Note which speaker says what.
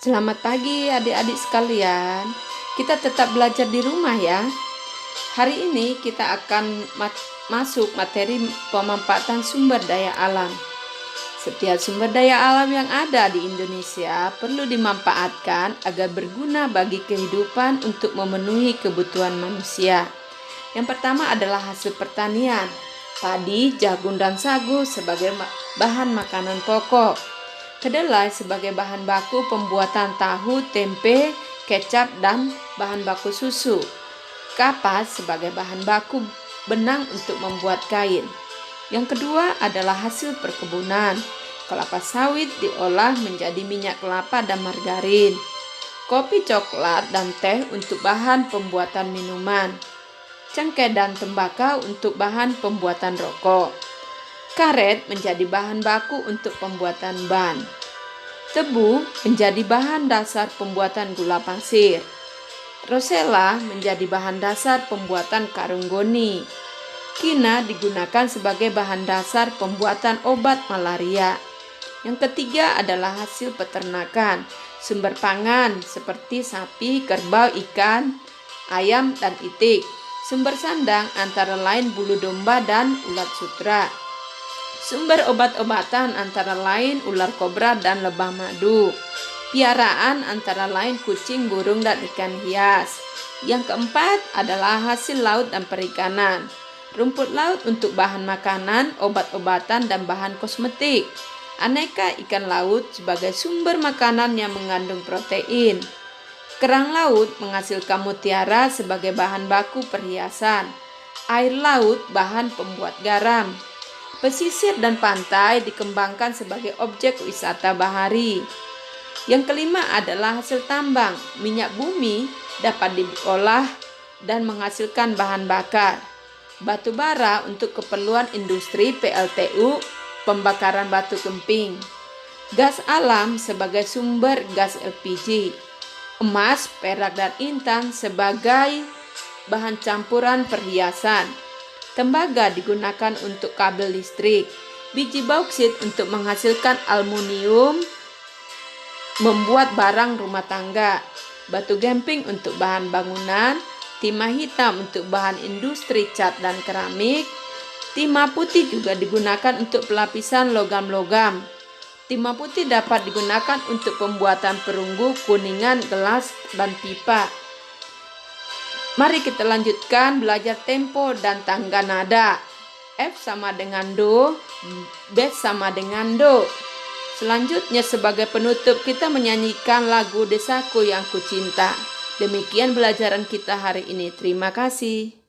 Speaker 1: Selamat pagi adik-adik sekalian. Kita tetap belajar di rumah ya. Hari ini kita akan masuk materi pemanfaatan sumber daya alam. Setiap sumber daya alam yang ada di Indonesia perlu dimanfaatkan agar berguna bagi kehidupan untuk memenuhi kebutuhan manusia. Yang pertama adalah hasil pertanian. Padi, jagung, dan sagu sebagai bahan makanan pokok. Kedelai sebagai bahan baku pembuatan tahu, tempe, kecap, dan bahan baku susu. Kapas sebagai bahan baku benang untuk membuat kain. Yang kedua adalah hasil perkebunan. Kelapa sawit diolah menjadi minyak kelapa dan margarin. Kopi, coklat, dan teh untuk bahan pembuatan minuman. Cengkeh dan tembakau untuk bahan pembuatan rokok. Karet menjadi bahan baku untuk pembuatan ban. Tebu menjadi bahan dasar pembuatan gula pasir. Rosella menjadi bahan dasar pembuatan karung goni. Kina digunakan sebagai bahan dasar pembuatan obat malaria. Yang ketiga adalah hasil peternakan. Sumber pangan seperti sapi, kerbau, ikan, ayam, dan itik. Sumber sandang antara lain bulu domba dan ulat sutra. Sumber obat-obatan antara lain ular kobra dan lebah madu. Piaraan antara lain kucing, burung, dan ikan hias. Yang keempat adalah hasil laut dan perikanan. Rumput laut untuk bahan makanan, obat-obatan, dan bahan kosmetik. Aneka ikan laut sebagai sumber makanan yang mengandung protein. Kerang laut menghasilkan mutiara sebagai bahan baku perhiasan. Air laut bahan pembuat garam. Pesisir dan pantai dikembangkan sebagai objek wisata bahari. Yang kelima adalah hasil tambang. Minyak bumi dapat diolah dan menghasilkan bahan bakar. Batu bara untuk keperluan industri PLTU, pembakaran batu kemping. Gas alam sebagai sumber gas LPG. Emas, perak, dan intan sebagai bahan campuran perhiasan. Tembaga digunakan untuk kabel listrik. Biji bauksit untuk menghasilkan aluminium, membuat barang rumah tangga. Batu gamping untuk bahan bangunan. Timah hitam untuk bahan industri cat dan keramik. Timah putih juga digunakan untuk pelapisan logam-logam. Timah putih dapat digunakan untuk pembuatan perunggu, kuningan, gelas, dan pipa. Mari kita lanjutkan belajar tempo dan tangga nada. F sama dengan do, B sama dengan do. Selanjutnya sebagai penutup kita menyanyikan lagu Desaku Yang Kucinta. Demikian pelajaran kita hari ini. Terima kasih.